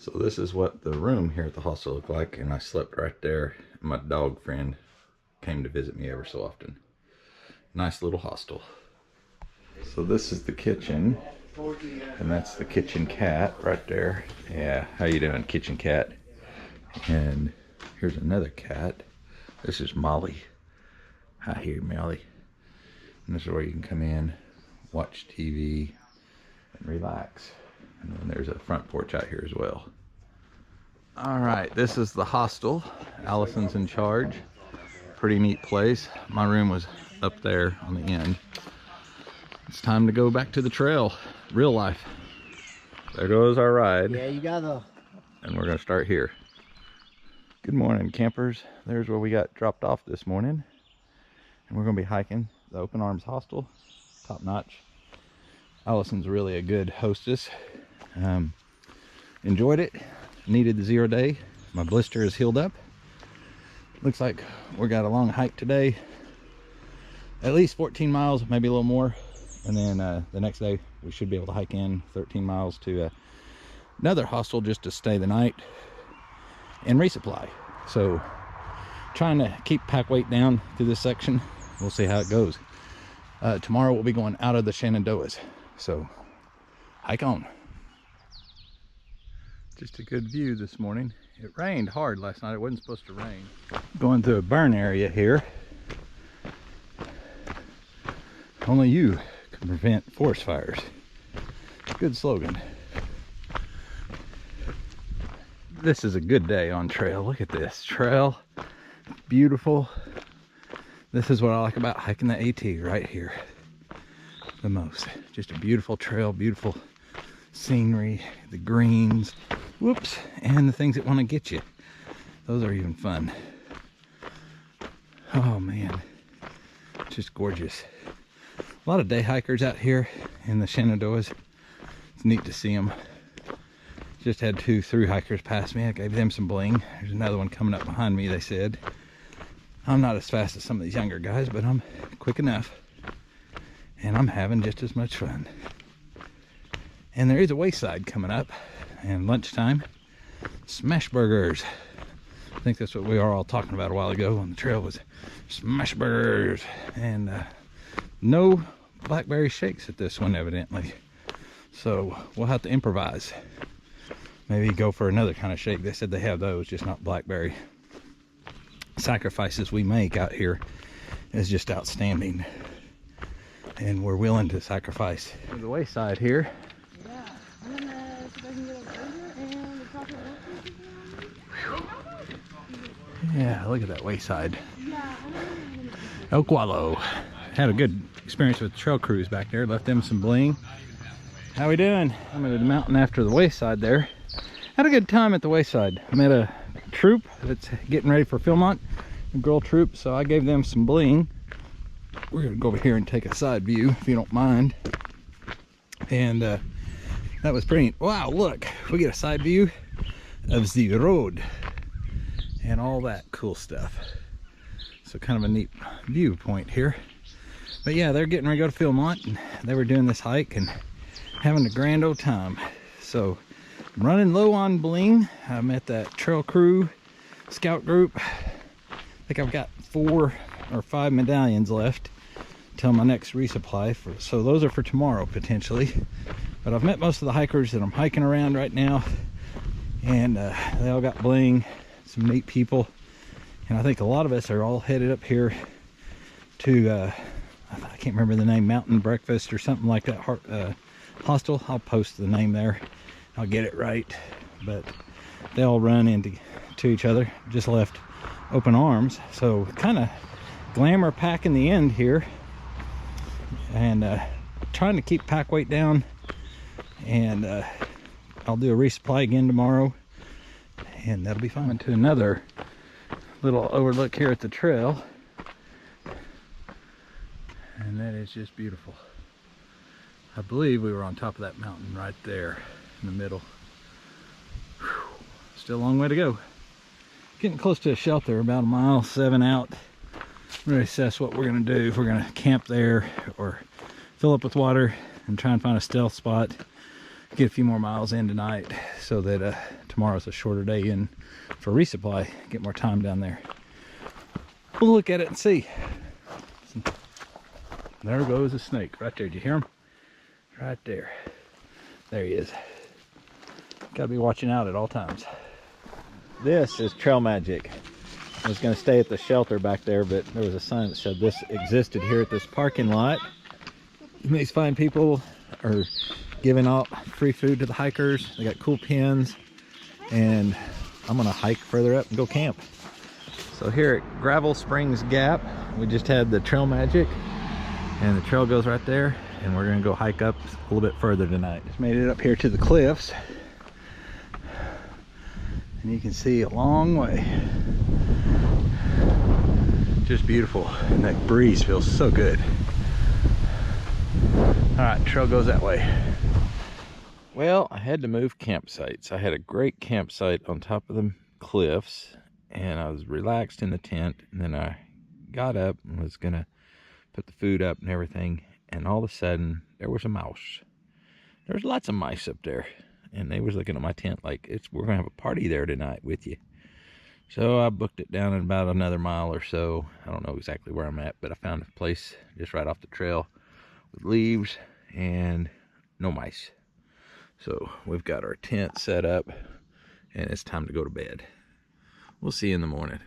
So this is what the room here at the hostel looked like, and I slept right there. My dog friend came to visit me ever so often. Nice little hostel. So this is the kitchen, and that's the kitchen cat right there. Yeah, how you doing, kitchen cat? And here's another cat. This is Molly. Hi here, Molly. And this is where you can come in, watch TV, and relax. And then there's a front porch out here as well. All right, this is the hostel. Allison's in charge. Pretty neat place. My room was up there on the end. It's time to go back to the trail, real life. There goes our ride. Yeah, you gotta. And we're gonna start here. Good morning, campers. There's where we got dropped off this morning. And we're gonna be hiking the Open Arms Hostel, top notch. Allison's really a good hostess. Enjoyed it. Needed the 0 day. My blister is healed up. Looks like we got a long hike today. At least 14 miles, maybe a little more. And then the next day we should be able to hike in 13 miles to another hostel just to stay the night and resupply. So trying to keep pack weight down through this section. We'll see how it goes. Tomorrow we'll be going out of the Shenandoahs. So hike on. Just a good view this morning. It rained hard last night. It wasn't supposed to rain. Going through a burn area here. Only you can prevent forest fires. Good slogan. This is a good day on trail. Look at this trail. Beautiful. This is what I like about hiking the AT right here. The most. Just a beautiful trail, beautiful scenery, the greens, whoops, and the things that want to get you. Those are even fun. Oh man, just gorgeous. A lot of day hikers out here in the Shenandoahs. It's neat to see them. Just had 2 through hikers pass me. I gave them some bling. There's another one coming up behind me, they said. I'm not as fast as some of these younger guys, but I'm quick enough. And I'm having just as much fun. And there is a Wayside coming up, and lunchtime, smash burgers. I think that's what we were all talking about a while ago on the trail, was smash burgers. And no blackberry shakes at this one, evidently. So we'll have to improvise. Maybe go for another kind of shake. They said they have those, just not blackberry. Sacrifices we make out here is just outstanding. And we're willing to sacrifice. The Wayside here. I'm gonna see if I can get a burger and the chocolate milk. Yeah, look at that Wayside. El Gualo. Had a good experience with trail crews back there. Left them some bling. How we doing? I'm at the mountain after the Wayside there. Had a good time at the Wayside. I met a troop that's getting ready for Philmont, a girl troop, so I gave them some bling. We're gonna go over here and take a side view, if you don't mind. And that was pretty neat. Wow, look, we get a side view of the road and all that cool stuff. So kind of a neat viewpoint here. But yeah, they're getting ready to go to Philmont, and they were doing this hike and having a grand old time. So I'm running low on bling. I met that trail crew scout group. I think I've got 4 or 5 medallions left till my next resupply. So those are for tomorrow potentially. But I've met most of the hikers that I'm hiking around right now, and they all got bling, some neat people. And I think a lot of us are all headed up here to, I can't remember the name, Mountain Breakfast or something like that, hostel. I'll post the name there. I'll get it right. But they all run into each other. Just left Open Arms. So kind of glamour pack in the end here. And trying to keep pack weight down. And I'll do a resupply again tomorrow, and that'll be fun. To another little overlook here at the trail, and that is just beautiful. I believe we were on top of that mountain right there in the middle. Whew. Still a long way to go. Getting close to a shelter, about 1.7 miles out. We're gonna assess what we're gonna do, if we're gonna camp there or fill up with water and try and find a stealth spot. get a few more miles in tonight so that tomorrow's a shorter day in for resupply, get more time down there. We'll look at it and see. There goes a snake right there. Did you hear him? Right there. There he is. Gotta be watching out at all times. This is trail magic. I was gonna stay at the shelter back there, but there was a sign that said this existed here at this parking lot. These fine people are giving out free food to the hikers. They got cool pins, and I'm gonna hike further up and go camp. So here at Gravel Springs Gap, we just had the trail magic, and the trail goes right there, and we're gonna go hike up a little bit further tonight. Just made it up here to the cliffs, and you can see a long way. Just beautiful, and that breeze feels so good. All right, trail goes that way. Well, I had to move campsites. I had a great campsite on top of the cliffs, and I was relaxed in the tent, and then I got up and was gonna put the food up and everything, and all of a sudden there was a mouse. There was lots of mice up there, and they was looking at my tent like, we're gonna have a party there tonight with you. So I booked it down in about another mile or so. I don't know exactly where I'm at, but I found a place just right off the trail with leaves and no mice. So we've got our tent set up, and it's time to go to bed. We'll see you in the morning.